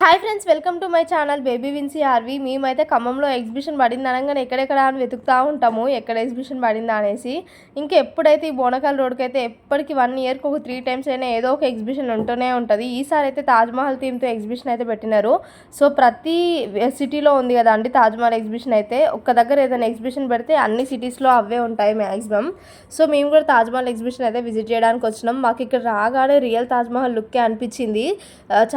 Hi friends, welcome to my channel baby Vinci RV. మేమైతే ఖమ్మంలో exhibition పడింది అనగానే ఎక్కడెక్కడ అని వెతుకుతూ ఉంటాము, ఎక్కడ ఎగ్జిబిషన్ పడిందా అనేసి. ఇంకా ఎప్పుడైతే ఈ బోనకాల్ రోడ్కి అయితే ఎప్పటికీ 1 ఇయర్కి ఒక 3 టైమ్స్ అయినా ఏదో ఒక ఎగ్జిబిషన్ ఉంటూనే ఉంటుంది. ఈసారి అయితే తాజ్మహల్ థీమ్తో ఎగ్జిబిషన్ అయితే పెట్టినారు. సో ప్రతి సిటీలో ఉంది కదా అండి తాజ్మహల్ ఎగ్జిబిషన్ అయితే. ఒక్క దగ్గర ఏదైనా ఎగ్జిబిషన్ పెడితే అన్ని సిటీస్లో అవే ఉంటాయి మ్యాక్సిమం. సో మేము కూడా తాజ్మహల్ ఎగ్జిబిషన్ అయితే విజిట్ చేయడానికి వచ్చినాం. మాకు ఇక్కడ రాగానే రియల్ తాజ్మహల్ లుక్కే అనిపించింది.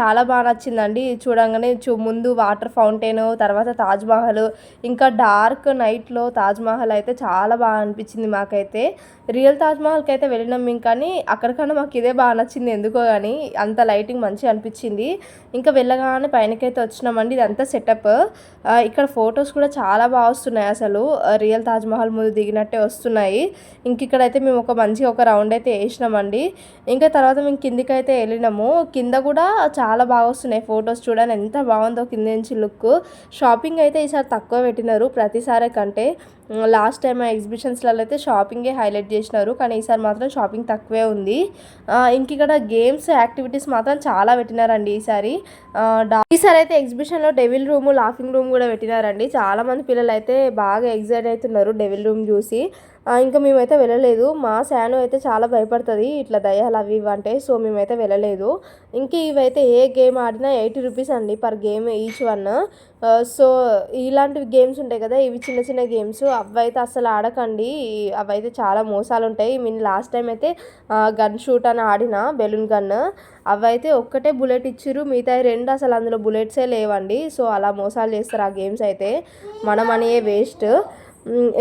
చాలా బాగా నచ్చిందండి. చూడంగానే ముందు వాటర్ ఫౌంటైన్, తర్వాత తాజ్మహల్, ఇంకా డార్క్ నైట్లో తాజ్మహల్ అయితే చాలా బాగా అనిపించింది మాకైతే. రియల్ తాజ్మహల్కి అయితే వెళ్ళినాం మేము, కానీ అక్కడికన్నా మాకు ఇదే బాగా నచ్చింది ఎందుకో కానీ. అంత లైటింగ్ మంచిగా అనిపించింది. ఇంకా వెళ్ళగానే పైనకైతే వచ్చినామండి. ఇదంతా సెటప్. ఇక్కడ ఫొటోస్ కూడా చాలా బాగా వస్తున్నాయి, అసలు రియల్ తాజ్మహల్ ముందు దిగినట్టే వస్తున్నాయి. ఇంక ఇక్కడైతే మేము ఒక రౌండ్ అయితే వేసినామండి. ఇంకా తర్వాత మేము కిందికి అయితే వెళ్ళినాము. కింద కూడా చాలా బాగా వస్తున్నాయి ఫొటోస్. చూడండి ఎంత బాగుందో కింద నుంచి లుక్. షాపింగ్ అయితే ఈసారి తక్కువ పెట్టినారు ప్రతిసారి కంటే. లాస్ట్ టైం ఎగ్జిబిషన్స్లలో అయితే షాపింగే హైలైట్ చేసినారు, కానీ ఈసారి మాత్రం షాపింగ్ తక్కువే ఉంది. ఇంక ఇక్కడ గేమ్స్ యాక్టివిటీస్ మాత్రం చాలా పెట్టినారండి ఈసారి. అయితే ఎగ్జిబిషన్లో డెవిల్ రూమ్, లాఫింగ్ రూమ్ కూడా పెట్టినారండి. చాలామంది పిల్లలు అయితే బాగా ఎగ్జైట్ అవుతున్నారు డెవిల్ రూమ్ చూసి. ఇంకా మేమైతే వెళ్ళలేదు. మా శాను అయితే చాలా భయపడుతుంది ఇట్లా దయ్యాలు అవి ఇవి అంటే. సో మేమైతే వెళ్ళలేదు. ఇంక ఇవైతే ఏ గేమ్ ఆడినా 80 రూపీస్ అండి per game each one. So ఇలాంటివి గేమ్స్ ఉంటాయి కదా, ఇవి చిన్న చిన్న గేమ్స్, అవైతే అసలు ఆడకండి. అవైతే చాలా మోసాలు ఉంటాయి. నేను లాస్ట్ టైం అయితే గన్ షూట్ అని ఆడిన, బెలూన్ గన్. అవైతే ఒక్కటే బుల్లెట్ ఇచ్చిర్రు, మిగతా 2 అసలు అందులో బుల్లెట్సే లేవండి. సో అలా మోసాలు చేస్తారు ఆ గేమ్స్ అయితే. మన మనీయే వేస్ట్.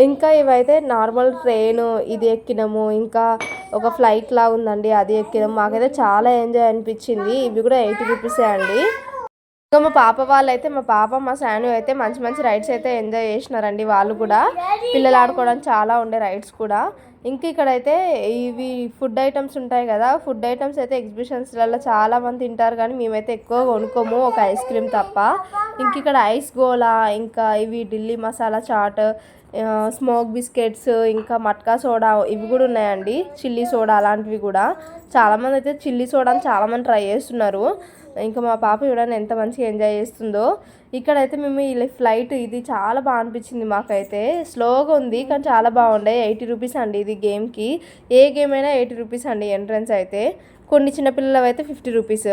ఇంకా ఇవైతే నార్మల్ ట్రైన్ ఇది ఎక్కినాము. ఇంకా ఒక ఫ్లైట్ లా ఉందండి, అది ఎక్కినాము. మాకైతే చాలా ఎంజాయ్ అనిపించింది. ఇవి కూడా 80 రూపీసే అండి. ఇంకా మా పాప మా శాను అయితే మంచి మంచి రైడ్స్ అయితే ఎంజాయ్ చేసినారండి. వాళ్ళు కూడా పిల్లలు ఆడుకోవడానికి చాలా ఉండే రైడ్స్ కూడా. ఇంక ఇక్కడైతే ఇవి ఫుడ్ ఐటమ్స్ ఉంటాయి కదా, ఫుడ్ ఐటమ్స్ అయితే ఎగ్జిబిషన్స్లలో చాలా మంది తింటారు, కానీ మేమైతే ఎక్కువ కొనుక్కోము, ఒక ఐస్ క్రీమ్ తప్ప. ఇంక ఇక్కడ ఐస్ గోలా, ఇంకా ఇవి ఢిల్లీ మసాలా చాట్, స్మోక్ బిస్కెట్స్, ఇంకా మట్కా సోడా ఇవి కూడా ఉన్నాయండి. చిల్లీ సోడా అలాంటివి కూడా. చాలామంది అయితే చిల్లీ సోడాని చాలామంది ట్రై చేస్తున్నారు. ఇంకా మా పాప చూడండి ఎంత మంచిగా ఎంజాయ్ చేస్తుందో. ఇక్కడైతే మేము ఈ ఫ్లైట్ ఇది చాలా బాగా అనిపించింది మాకైతే. స్లోగా ఉంది కానీ చాలా బాగుండే. 80 రూపీస్ అండి ఇది గేమ్కి. ఏ గేమ్ అయినా 80 రూపీస్ అండి ఎంట్రన్స్ అయితే. కొన్ని చిన్నపిల్లలు అయితే 50 రూపీస్.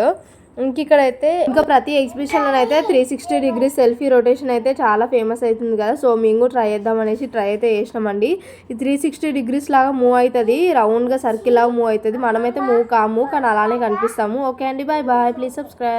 ఇక్కడైతే ఇంకా ప్రతి ఎగ్జిబిషన్లో అయితే 360 డిగ్రీ సెల్ఫీ రొటేషన్ అయితే చాలా ఫేమస్ అవుతుంది కదా. సో మేము ట్రై చేద్దాం అనేసి ట్రై అయితే చేసినామండి. ఈ 360 డిగ్రీస్ లాగా మూవ్ అవుతుంది, రౌండ్గా సర్కిల్ లాగా మూవ్ అవుతుంది. మనమైతే మూవ్ కాము, కానీ అలానే కనిపిస్తాము. ఓకే అండి, బాయ్ బాయ్, ప్లీజ్ సబ్స్క్రైబ్.